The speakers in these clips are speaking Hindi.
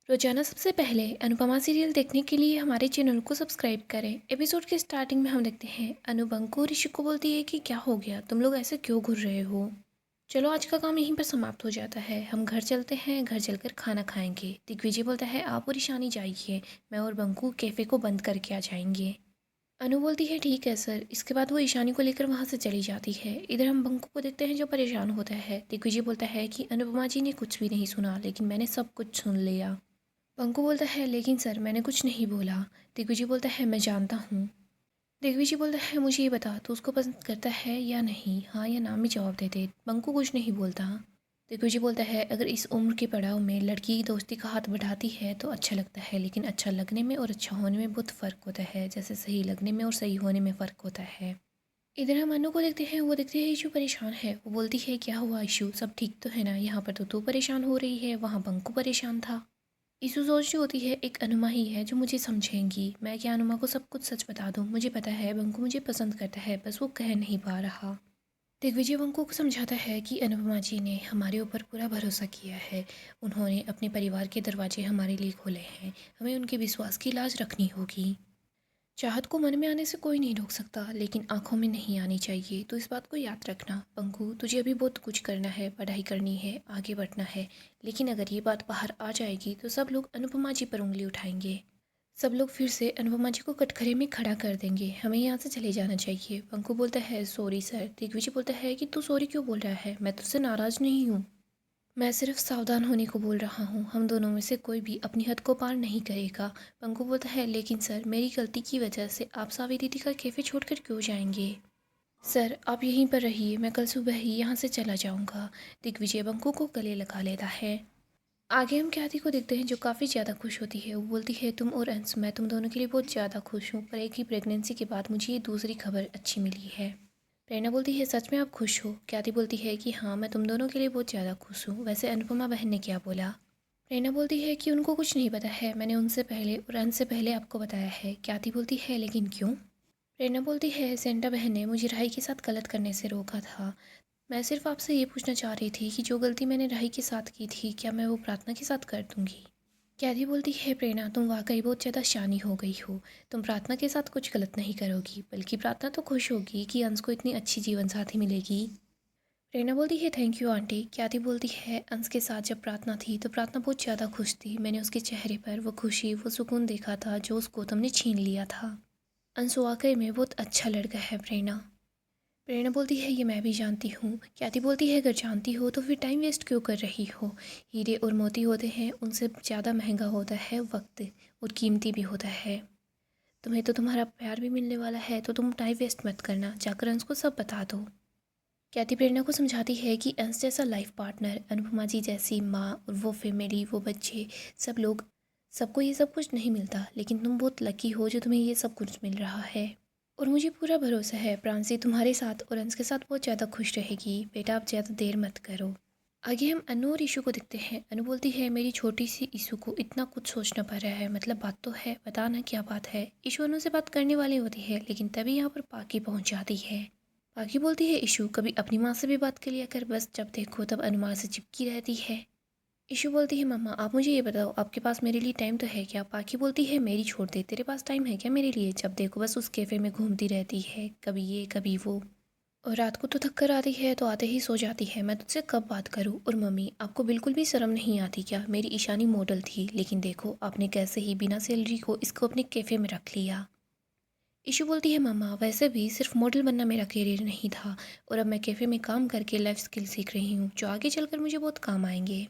रोजाना सबसे पहले अनुपमा सीरियल देखने के लिए हमारे चैनल को सब्सक्राइब करें। एपिसोड के स्टार्टिंग में हम देखते हैं अनु बंकु और ऋषि को बोलती है कि क्या हो गया, तुम लोग ऐसे क्यों घूर रहे हो। चलो आज का काम यहीं पर समाप्त हो जाता है, हम घर चलते हैं, घर चलकर खाना खाएंगे। दिग्विजय बोलता है आप और ईशानी जाइए, मैं और बंकु कैफ़े को बंद करके आ जाएंगे। अनु बोलती है ठीक है सर। इसके बाद वो ईशानी को लेकर वहाँ से चली जाती है। इधर हम बंकु को देखते हैं जो परेशान होता है। दिग्विजय बोलता है कि अनुपमा जी ने कुछ भी नहीं सुना, लेकिन मैंने सब कुछ सुन लिया। पंकु बोलता है लेकिन सर मैंने कुछ नहीं बोला। दिग्विजय बोलता है मैं जानता हूँ। दिग्विजय बोलता है मुझे ये बता तू उसको पसंद करता है या नहीं, हाँ या ना में जवाब दे दे। पंकु कुछ नहीं बोलता। दिग्विजय बोलता है अगर इस उम्र के पड़ाव में लड़की दोस्ती का हाथ बढ़ाती है तो अच्छा लगता है, लेकिन अच्छा लगने में और अच्छा होने में बहुत फ़र्क होता है, जैसे सही लगने में और सही होने में फ़र्क होता है। इधर हम अनु को देखते हैं, वो देखते हैं इशू परेशान है। वो बोलती है क्या हुआ इशू, सब ठीक तो है ना, यहाँ पर तो तू परेशान हो रही है, वहाँ बंकु परेशान था। ईशु सोच रही होती है एक अनुमा ही है जो मुझे समझेंगी। मैं क्या अनुमा को सब कुछ सच बता दूं, मुझे पता है बंकु मुझे पसंद करता है, बस वो कह नहीं पा रहा। दिग्विजय बंकु को समझाता है कि अनुपमा जी ने हमारे ऊपर पूरा भरोसा किया है, उन्होंने अपने परिवार के दरवाजे हमारे लिए खोले हैं, हमें उनके विश्वास की लाज रखनी होगी। चाहत को मन में आने से कोई नहीं रोक सकता, लेकिन आंखों में नहीं आनी चाहिए, तो इस बात को याद रखना। पंकु तुझे अभी बहुत कुछ करना है, पढ़ाई करनी है, आगे बढ़ना है, लेकिन अगर ये बात बाहर आ जाएगी तो सब लोग अनुपमा जी पर उंगली उठाएंगे, सब लोग फिर से अनुपमा जी को कटघरे में खड़ा कर देंगे, हमें यहाँ से चले जाना चाहिए। पंकु बोलता है सॉरी सर। दिग्विजय बोलता है कि तू सॉरी क्यों बोल रहा है, मैं तुझसे नाराज़ नहीं हूँ, मैं सिर्फ सावधान होने को बोल रहा हूँ, हम दोनों में से कोई भी अपनी हद को पार नहीं करेगा। पंकु बोलता है लेकिन सर मेरी गलती की वजह से आप सावी दीदी का कैफ़े छोड़कर क्यों जाएंगे। सर आप यहीं पर रहिए, मैं कल सुबह ही यहाँ से चला जाऊँगा। दिग्विजय बंकु को गले लगा लेता है। आगे हम ख्याति को देखते हैं जो काफ़ी ज़्यादा खुश होती है। वो बोलती है तुम और अंश, मैं तुम दोनों के लिए बहुत ज़्यादा खुश हूँ, पर एक ही प्रेगनेंसी के बाद मुझे ये दूसरी खबर अच्छी मिली है। प्रेरणा बोलती है सच में आप खुश हो। ख्याति बोलती है कि हाँ मैं तुम दोनों के लिए बहुत ज़्यादा खुश हूँ। वैसे अनुपमा बहन ने क्या बोला। प्रेरणा बोलती है कि उनको कुछ नहीं पता है, मैंने उनसे पहले और अंश से पहले आपको बताया है। ख्याति बोलती है लेकिन क्यों। प्रेरणा बोलती है सेंटा बहन ने मुझे राही के साथ गलत करने से रोका था, मैं सिर्फ आपसे ये पूछना चाह रही थी कि जो गलती मैंने राही के साथ की थी क्या मैं वो प्रार्थना के साथ कर दूंगी। कैदी बोलती है प्रेरणा तुम वाकई बहुत ज़्यादा शानी हो गई हो, तुम प्रार्थना के साथ कुछ गलत नहीं करोगी, बल्कि प्रार्थना तो खुश होगी कि अंश को इतनी अच्छी जीवन साथी मिलेगी। प्रेरणा बोलती है थैंक यू आंटी। कैदी बोलती है अंश के साथ जब प्रार्थना थी तो प्रार्थना बहुत ज़्यादा खुश थी, मैंने उसके चेहरे पर वो खुशी वो सुकून देखा था जो उस गौतम ने छीन लिया था। अंश वाकई में बहुत अच्छा लड़का है प्रेरणा। प्रेरणा बोलती है ये मैं भी जानती हूँ। ख्याति बोलती है अगर जानती हो तो फिर टाइम वेस्ट क्यों कर रही हो। हीरे और मोती होते हैं, उनसे ज़्यादा महंगा होता है वक्त, और कीमती भी होता है। तुम्हें तो तुम्हारा प्यार भी मिलने वाला है, तो तुम टाइम वेस्ट मत करना, जाकर अंश को सब बता दो। ख्याति प्रेरणा को समझाती है कि अंश जैसा लाइफ पार्टनर, अनुपमा जी जैसी माँ और वो फैमिली, वो बच्चे, सब लोग, सबको ये सब कुछ नहीं मिलता, लेकिन तुम बहुत लकी हो जो तुम्हें ये सब कुछ मिल रहा है। और मुझे पूरा भरोसा है प्रांसी तुम्हारे साथ और अंश के साथ बहुत ज़्यादा खुश रहेगी। बेटा आप ज़्यादा देर मत करो। आगे हम अनु और ईशु को देखते हैं। अनु बोलती है मेरी छोटी सी ईशु को इतना कुछ सोचना पड़ रहा है, मतलब बात तो है, बता ना क्या बात है। ईशु अनु से बात करने वाली होती है, लेकिन तभी यहाँ पर पाकी पहुँच जाती है। पाकी बोलती है ईशु कभी अपनी माँ से भी बात कर लिया कर, बस जब देखो तब अनु माँ से चिपकी रहती है। ईशु बोलती है मम्मा आप मुझे ये बताओ आपके पास मेरे लिए टाइम तो है क्या। पाकी बोलती है मेरी छोड़ दे, तेरे पास टाइम है क्या मेरे लिए, जब देखो बस उस कैफ़े में घूमती रहती है, कभी ये कभी वो, और रात को तो थक कर आती है तो आते ही सो जाती है, मैं तुझसे कब बात करूँ। और मम्मी आपको बिल्कुल भी शर्म नहीं आती क्या, मेरी ईशानी मॉडल थी, लेकिन देखो आपने कैसे ही बिना सैलरी को इसको अपने कैफ़े में रख लिया। ईशु बोलती है मम्मा वैसे भी सिर्फ मॉडल बनना मेरा करियर नहीं था, और अब मैं कैफ़े में काम करके लाइफ स्किल सीख रही हूँ जो आगे चलकर मुझे बहुत काम आएंगे।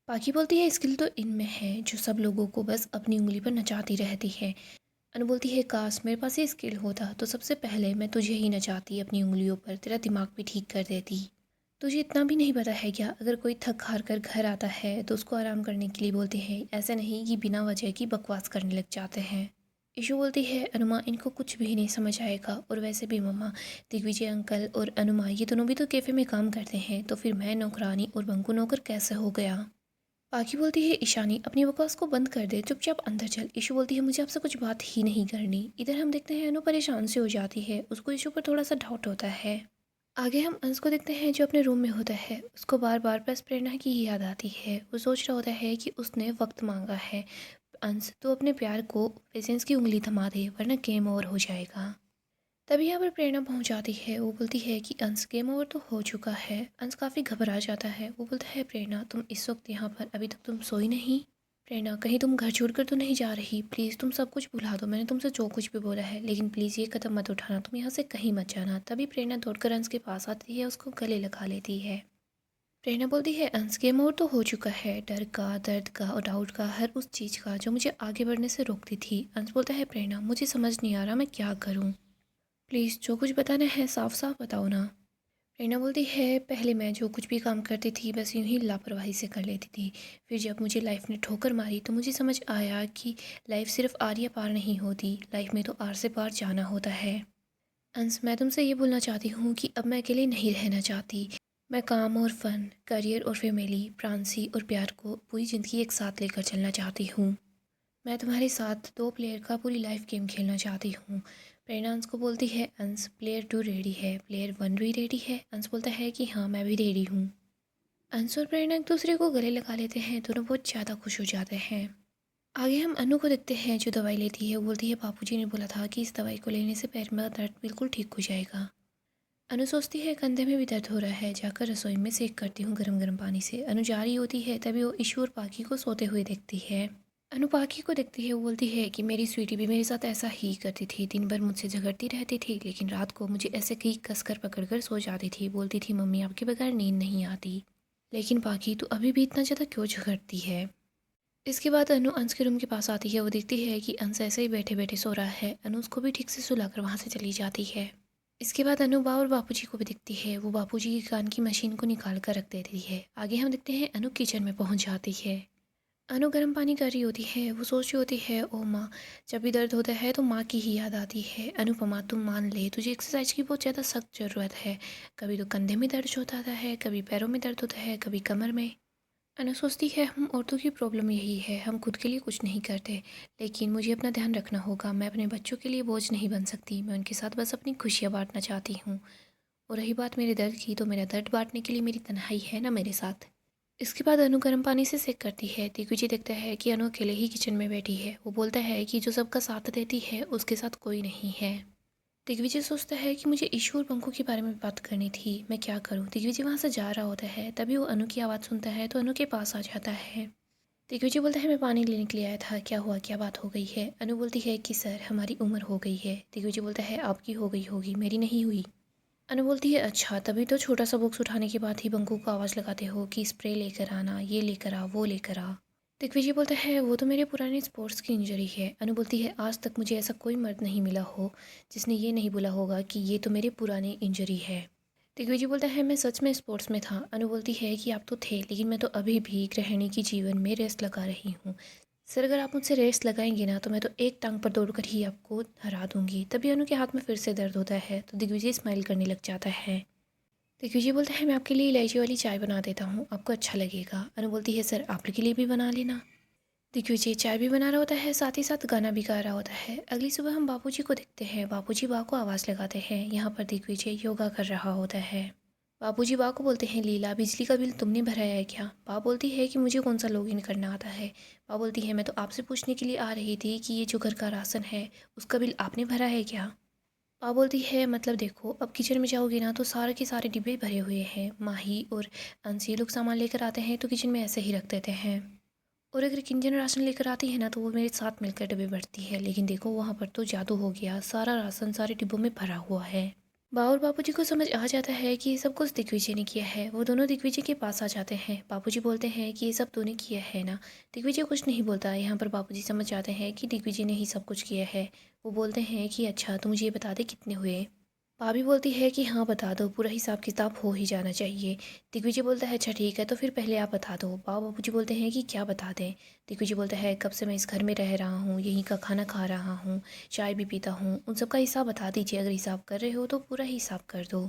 पाकी बोलती है स्किल तो इनमें है जो सब लोगों को बस अपनी उंगली पर नचाती रहती है। अनु बोलती है काश मेरे पास ये स्किल होता तो सबसे पहले मैं तुझे ही नचाती अपनी उंगलियों पर, तेरा दिमाग भी ठीक कर देती। तुझे इतना भी नहीं पता है क्या, अगर कोई थक हार कर घर आता है तो उसको आराम करने के लिए बोलते हैं, ऐसे नहीं कि बिना वजह की बकवास करने लग जाते हैं। ईशु बोलती है अनुमा इनको कुछ भी नहीं समझ आएगा, और वैसे भी मम्मा दिग्विजय अंकल और अनुमा ये दोनों भी तो कैफ़े में काम करते हैं, तो फिर मैं नौकरानी और बंकू नौकर कैसे हो गया। पाखी बोलती है ईशानी अपनी बकवास को बंद कर दे, चुपचाप अंदर चल। ईशु बोलती है मुझे आपसे कुछ बात ही नहीं करनी। इधर हम देखते हैं अनु परेशान से हो जाती है, उसको ईशु पर थोड़ा सा डाउट होता है। आगे हम अंश को देखते हैं जो अपने रूम में होता है। उसको बार बार बस प्रेरणा की ही याद आती है। वो सोच रहा होता है कि उसने वक्त मांगा है। अंश तो अपने प्यार को पेशेंस की उंगली थमा दे वरना गेम ओवर हो जाएगा। तभी यहाँ पर प्रेरणा पहुँच जाती है। वो बोलती है कि अंश गेम ओवर तो हो चुका है। अंश काफ़ी घबरा जाता है। वो बोलता है प्रेरणा तुम इस वक्त यहाँ पर अभी तक तुम सोई नहीं। प्रेरणा कहीं तुम घर छोड़कर तो नहीं जा रही? प्लीज़ तुम सब कुछ भुला दो। मैंने तुमसे जो कुछ भी बोला है लेकिन प्लीज़ ये कदम मत उठाना। तुम यहाँ से कहीं मत जाना। तभी प्रेरणा दौड़कर अंश के पास आती है, उसको गले लगा लेती है। प्रेरणा बोलती है अंश गेम ओवर तो हो चुका है। डर का, दर्द का और डाउट का, हर उस चीज़ का जो मुझे आगे बढ़ने से रोकती थी। अंश बोलता है प्रेरणा मुझे समझ नहीं आ रहा मैं क्या करूँ। प्लीज़ जो कुछ बताना है साफ साफ बताओ ना। प्रेरणा बोलती है पहले मैं जो कुछ भी काम करती थी बस यूं ही लापरवाही से कर लेती थी। फिर जब मुझे लाइफ ने ठोकर मारी तो मुझे समझ आया कि लाइफ सिर्फ आर या पार नहीं होती, लाइफ में तो आर से पार जाना होता है। अंश मैं तुमसे ये बोलना चाहती हूँ कि अब मैं अकेले नहीं रहना चाहती। मैं काम और फन, करियर और फैमिली, प्रांसी और प्यार को पूरी ज़िंदगी एक साथ लेकर चलना चाहती हूँ। मैं तुम्हारे साथ दो प्लेयर का पूरी लाइफ गेम खेलना चाहती हूँ। प्रेरणा अंश को बोलती है अंश प्लेयर 2 रेडी है, प्लेयर 1 भी रेडी है? अंश बोलता है कि हाँ मैं भी रेडी हूँ। अंश और प्रेरणा एक दूसरे को गले लगा लेते हैं। दोनों बहुत ज़्यादा खुश हो जाते हैं। आगे हम अनु को देखते हैं जो दवाई लेती है। वो बोलती है बापूजी ने बोला था कि इस दवाई को लेने से पैर में दर्द बिल्कुल ठीक हो जाएगा। अनु सोचती है कंधे में भी दर्द हो रहा है, जाकर रसोई में सेक करती हूँ गर्म गर्म पानी से। अनु जा रही होती है तभी वो ईशू और पाखी को सोते हुए देखती है। अनु पाखी को देखती है। वो बोलती है कि मेरी स्वीटी भी मेरे साथ ऐसा ही करती थी, दिन भर मुझसे झगड़ती रहती थी लेकिन रात को मुझे ऐसे कहीं कसकर पकड़कर सो जाती थी। बोलती थी मम्मी आपके बगैर नींद नहीं आती। लेकिन पाखी तो अभी भी इतना ज़्यादा क्यों झगड़ती है? इसके बाद अनु अंश के रूम के पास आती है। वो देखती है कि अंश ऐसे ही बैठे बैठे सो रहा है। अनु उसको भी ठीक से सुलाकर वहाँ से चली जाती है। इसके बाद अनु बा और बापूजी को भी दिखती है। वो बापूजी की कान की मशीन को निकाल कर रख देती है। आगे हम देखते हैं अनु किचन में पहुंच जाती है। अनु गर्म पानी कर रही होती है। वो सोच रही होती है ओ माँ, जब भी दर्द होता है तो माँ की ही याद आती है। अनुपमा तुम मान ले तुझे एक्सरसाइज की बहुत ज़्यादा सख्त ज़रूरत है। कभी तो कंधे में दर्द होता है, कभी पैरों में दर्द होता है, कभी कमर में। अनु सोचती है हम औरतों की प्रॉब्लम यही है, हम खुद के लिए कुछ नहीं करते। लेकिन मुझे अपना ध्यान रखना होगा। मैं अपने बच्चों के लिए बोझ नहीं बन सकती। मैं उनके साथ बस अपनी खुशियाँ बांटना चाहती हूँ। और रही बात मेरे दर्द की, तो मेरा दर्द बांटने के लिए मेरी तन्हाई है ना मेरे साथ। इसके बाद अनु गर्म पानी से सेक करती है। दिग्विजय देखता है कि अनु अकेले ही किचन में बैठी है। वो बोलता है कि जो सबका साथ देती है उसके साथ कोई नहीं है। दिग्विजय सोचता है कि मुझे ईशू और पंकु के बारे में बात करनी थी, मैं क्या करूं। दिग्विजय वहां से जा रहा होता है तभी वो अनु की आवाज़ सुनता है तो अनु के पास आ जाता है। दिग्विजय बोलता है मैं पानी लेने के लिए आया था, क्या हुआ, क्या बात हो गई है? अनु बोलती है कि सर हमारी उम्र हो गई है। दिग्विजय बोलता है आपकी हो गई होगी, मेरी नहीं हुई। अनु बोलती है अच्छा, तभी तो छोटा सा बॉक्स उठाने के बाद ही बंकू को आवाज़ लगाते हो कि स्प्रे लेकर आना, ये लेकर आ, वो लेकर आ। दिग्विजय बोलता है वो तो मेरे पुराने स्पोर्ट्स की इंजरी है। अनु बोलती है आज तक मुझे ऐसा कोई मर्द नहीं मिला हो जिसने ये नहीं बोला होगा कि ये तो मेरे पुराने इंजरी है। दिग्विजय बोलता है मैं सच में स्पोर्ट्स में था। अनु बोलती है कि आप तो थे लेकिन मैं तो अभी भी गृहिणी की जीवन में रेस्ट लगा रही हूँ। सर अगर आप मुझसे रेस्ट लगाएंगे ना तो मैं तो एक टांग पर दौड़कर ही आपको हरा दूंगी। तभी अनु के हाथ में फिर से दर्द होता है तो दिग्विजय स्माइल करने लग जाता है। दिग्विजय बोलता है मैं आपके लिए इलायची वाली चाय बना देता हूँ, आपको अच्छा लगेगा। अनु बोलती है सर आपके लिए भी बना लेना। दिग्विजय चाय भी बना रहा होता है, साथ ही साथ गाना भी गा रहा होता है। अगली सुबह हम बापूजी को देखते हैं। बापूजी बा को आवाज़ लगाते हैं। यहाँ पर दिग्विजय योगा कर रहा होता है। बापूजी बा को बोलते हैं लीला बिजली का बिल तुमने भराया है क्या? बा बोलती है कि मुझे कौन सा लॉगिन करना आता है। बा बोलती है मैं तो आपसे पूछने के लिए आ रही थी कि ये जो घर का राशन है उसका बिल आपने भरा है क्या? बा बोलती है मतलब देखो अब किचन में जाओगे ना तो सारे के सारे डिब्बे भरे हुए हैं। माही और अंशी लोग सामान लेकर आते हैं तो किचन में ऐसे ही रख देते हैं। और अगर किंजन राशन लेकर आती है ना तो वो मेरे साथ मिलकर डिब्बे भरती है। लेकिन देखो वहाँ पर तो जादू हो गया, सारा राशन सारे डिब्बों में भरा हुआ है। बा और बापूजी को समझ आ जाता है कि ये सब कुछ दिग्विजय ने किया है। वो दोनों दिग्विजय के पास आ जाते हैं। बापूजी बोलते हैं कि ये सब तूने किया है ना? दिग्विजय कुछ नहीं बोलता। यहाँ पर बापूजी समझ जाते हैं कि दिग्विजय ने ही सब कुछ किया है। वो बोलते हैं कि अच्छा तो मुझे ये बता दे कितने हुए। भाभी बोलती है कि हाँ बता दो, पूरा हिसाब किताब हो ही जाना चाहिए। दिग्विजय बोलता है अच्छा ठीक है तो फिर पहले आप बता दो। बाबूजी बोलते हैं कि क्या बता दें। दिग्विजय बोलता है कब से मैं इस घर में रह रहा हूँ, यहीं का खाना खा रहा हूँ, चाय भी पीता हूँ, उन सब का हिसाब बता दीजिए। अगर हिसाब कर रहे हो तो पूरा हिसाब कर दो।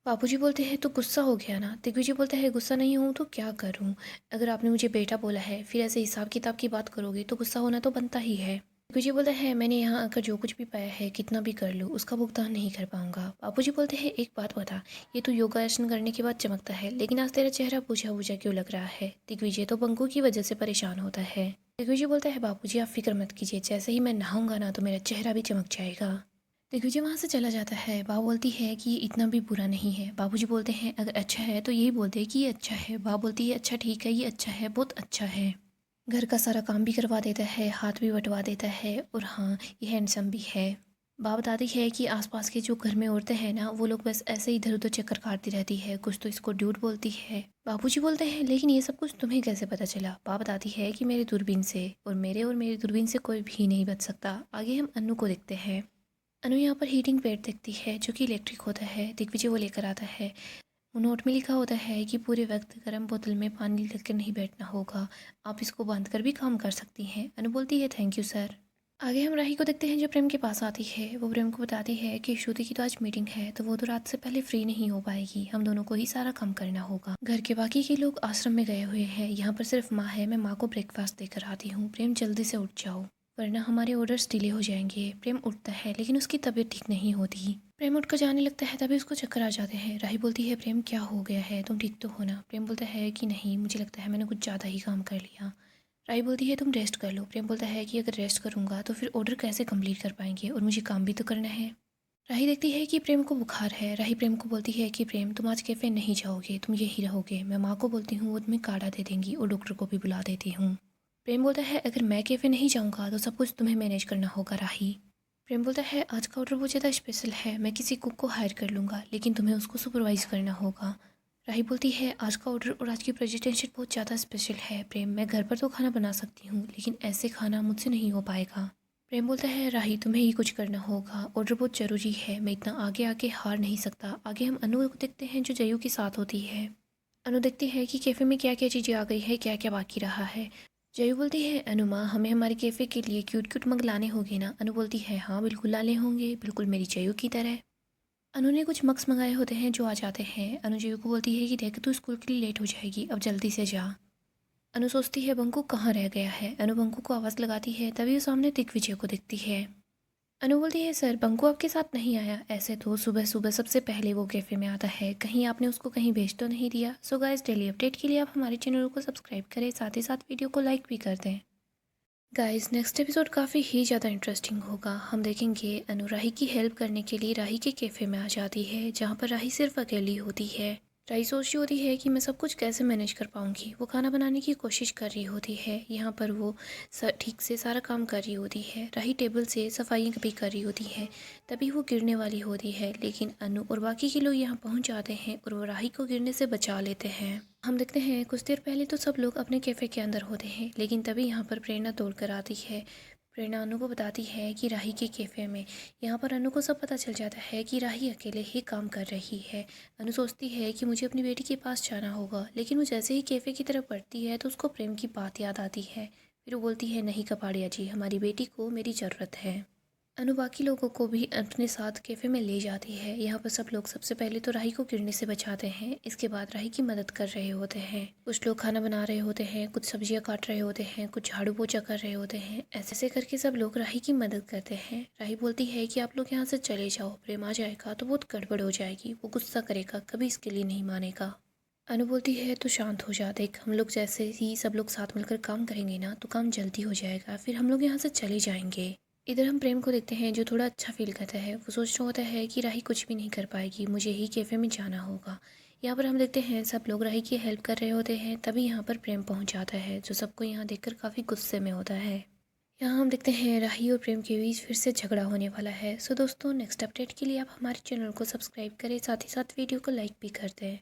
बापूजी बोलते हैं तो गुस्सा हो गया ना? दिग्विजय बोलता है गुस्सा नहीं हूँ तो क्या करूँ? अगर आपने मुझे बेटा बोला है फिर ऐसे हिसाब किताब की बात करोगे तो गुस्सा होना तो बनता ही है। दिग्विजय बोलता है मैंने यहाँ आकर जो कुछ भी पाया है कितना भी कर लूँ उसका भुगतान नहीं कर पाऊंगा। बाबूजी बोलते हैं एक बात बता, ये तो योगासन करने के बाद चमकता है लेकिन आज तेरा चेहरा बुझा बुझा क्यों लग रहा है। दिग्विजय तो बंकू की वजह से परेशान होता है। दिग्विजय बोलता है बाबूजी आप फिक्र मत कीजिए, जैसे ही मैं नहाऊंगा ना तो मेरा चेहरा भी चमक जाएगा। दिग्विजय वहाँ से चला जाता है। बाबू बोलती है कि ये इतना भी बुरा नहीं है। बाबूजी बोलते हैं अगर अच्छा है तो यही बोल दे कि ये अच्छा है। बाबू बोलती है अच्छा ठीक है, ये अच्छा है, बहुत अच्छा है। घर का सारा काम भी करवा देता है, हाथ भी बटवा देता है और हाँ ये हैंडसम भी है। बाप बताती है कि आसपास के जो घर में औरतें हैं ना वो लोग बस ऐसे ही इधर उधर चक्कर काटती रहती है, कुछ तो इसको ड्यूट बोलती है। बाबूजी बोलते हैं लेकिन ये सब कुछ तुम्हें कैसे पता चला। बाप बताती है कि मेरी दूरबीन से, और मेरी दूरबीन से कोई भी नहीं बच सकता। आगे हम अन्नू को देखते हैं। अनु यहाँ पर हीटिंग पैड देखती है जो कि इलेक्ट्रिक होता है। दिग्विजय वो लेकर आता है। नोट में लिखा होता है कि पूरे वक्त गर्म बोतल में पानी लेकर नहीं बैठना होगा, आप इसको बांध कर भी काम कर सकती हैं। अनु बोलती है थैंक यू सर। आगे हम राही को देखते हैं जो प्रेम के पास आती है। वो प्रेम को बताती है कि श्रुति की तो आज मीटिंग है तो वो तो रात से पहले फ्री नहीं हो पाएगी, हम दोनों को ही सारा काम करना होगा। घर के बाकी के लोग आश्रम में गए हुए हैं, यहाँ पर सिर्फ माँ है। मैं माँ को ब्रेकफास्ट देकर आती हूँ। प्रेम जल्दी से उठ जाओ वरना हमारे ऑर्डर्स डिले हो जाएंगे। प्रेम उठता है लेकिन उसकी तबीयत ठीक नहीं होती। प्रेम उठकर जाने लगता है तभी उसको चक्कर आ जाते हैं। राही बोलती है प्रेम क्या हो गया है, तुम ठीक तो हो ना। प्रेम बोलता है कि नहीं, मुझे लगता है मैंने कुछ ज़्यादा ही काम कर लिया। राही बोलती है तुम रेस्ट कर लो। प्रेम बोलता है कि अगर रेस्ट करूंगा तो फिर ऑर्डर कैसे कंप्लीट कर पाएंगे और मुझे काम भी तो करना है। राही देखती है कि प्रेम को बुखार है। राही प्रेम को बोलती है कि प्रेम तुम आज कैफे नहीं जाओगे, तुम यही रहोगे। मैं माँ को बोलती हूँ वो तुम्हें काढ़ा दे देंगी और डॉक्टर को भी बुला देती हूँ। प्रेम बोलता है अगर मैं कैफे नहीं जाऊँगा तो सब कुछ तुम्हें मैनेज करना होगा राही। प्रेम बोलता है आज का ऑर्डर बहुत ज़्यादा स्पेशल है, मैं किसी कुक को हायर कर लूँगा लेकिन तुम्हें उसको सुपरवाइज करना होगा। राही बोलती है आज का ऑर्डर और आज की प्रेजेंटेशन बहुत ज़्यादा स्पेशल है प्रेम, मैं घर पर तो खाना बना सकती हूँ लेकिन ऐसे खाना मुझसे नहीं हो पाएगा। प्रेम बोलता है राही तुम्हें ही कुछ करना होगा, ऑर्डर बहुत ज़रूरी है, मैं इतना आगे आके हार नहीं सकता। आगे हम अनु को देखते हैं जो जयू के साथ होती है। अनु देखती है कि कैफ़े में क्या क्या चीज़ें आ गई है, क्या क्या बाकी रहा है। जयू बोलती है अनु माँ हमें हमारे कैफ़े के लिए क्यूट क्यूट मग लाने होंगे ना। अनु बोलती है हाँ बिल्कुल लाने होंगे, बिल्कुल मेरी जयू की तरह। अनु ने कुछ मग्स मंगाए होते हैं जो आ जाते हैं। अनु जयू को बोलती है कि देख तू स्कूल के लिए लेट हो जाएगी, अब जल्दी से जा। अनु सोचती है बंकू कहाँ रह गया है। अनु बंकू को आवाज़ लगाती है तभी वो सामने दिग्विजय को दिखती है। अनु बोलती है सर बंकू आपके साथ नहीं आया, ऐसे तो सुबह सुबह सबसे पहले वो कैफ़े में आता है, कहीं आपने उसको कहीं भेज तो नहीं दिया। सो गाइस डेली अपडेट के लिए आप हमारे चैनल को सब्सक्राइब करें, साथ ही साथ वीडियो को लाइक भी कर दें। गाइस नेक्स्ट एपिसोड काफ़ी ही ज़्यादा इंटरेस्टिंग होगा। हम देखेंगे अनु राही की हेल्प करने के लिए राही के कैफ़े में आ जाती है जहाँ पर राही सिर्फ अकेली होती है। राही सोच रही होती है कि मैं सब कुछ कैसे मैनेज कर पाऊँगी। वो खाना बनाने की कोशिश कर रही होती है, यहाँ पर वो ठीक से सारा काम कर रही होती है। राही टेबल से सफाई भी कर रही होती है तभी वो गिरने वाली होती है लेकिन अनु और बाकी के लोग यहाँ पहुँच जाते हैं और वो राही को गिरने से बचा लेते हैं। हम देखते हैं कुछ देर पहले तो सब लोग अपने कैफ़े के अंदर होते हैं लेकिन तभी यहाँ पर प्रेरणा दौड़ कर आती है। प्रेरणा अनु को बताती है कि राही के कैफ़े में, यहाँ पर अनु को सब पता चल जाता है कि राही अकेले ही काम कर रही है। अनु सोचती है कि मुझे अपनी बेटी के पास जाना होगा लेकिन वो जैसे ही कैफ़े की तरफ बढ़ती है तो उसको प्रेम की बात याद आती है। फिर वो बोलती है नहीं कपाड़िया जी, हमारी बेटी को मेरी ज़रूरत है। अनु बाकी लोगों को भी अपने साथ कैफ़े में ले जाती है। यहाँ पर सब लोग सबसे पहले तो राही को गिरने से बचाते हैं, इसके बाद राही की मदद कर रहे होते हैं। कुछ लोग खाना बना रहे होते हैं, कुछ सब्जियां काट रहे होते हैं, कुछ झाड़ू पोछा कर रहे होते हैं। ऐसे ऐसे करके सब लोग राही की मदद करते हैं। राही बोलती है कि आप लोग यहाँ से चले जाओ, प्रेम आ जाएगा तो बहुत गड़बड़ हो जाएगी, वो गुस्सा करेगा, कभी इसके लिए नहीं मानेगा। अनु बोलती है तो शांत हो जा, देख हम लोग जैसे ही सब लोग साथ मिलकर काम करेंगे ना तो काम जल्दी हो जाएगा, फिर हम लोग यहाँ से चले जाएंगे। इधर हम प्रेम को देखते हैं जो थोड़ा अच्छा फील करता है। वो सोच रहा होता है कि राही कुछ भी नहीं कर पाएगी, मुझे ही कैफ़े में जाना होगा। यहाँ पर हम देखते हैं सब लोग राही की हेल्प कर रहे होते हैं तभी यहाँ पर प्रेम पहुँच जाता है जो सबको यहाँ देखकर काफ़ी गुस्से में होता है। यहाँ हम देखते हैं राही और प्रेम के बीच फिर से झगड़ा होने वाला है। सो दोस्तों नेक्स्ट अपडेट के लिए आप हमारे चैनल को सब्सक्राइब करें, साथ ही साथ वीडियो को लाइक भी कर दें।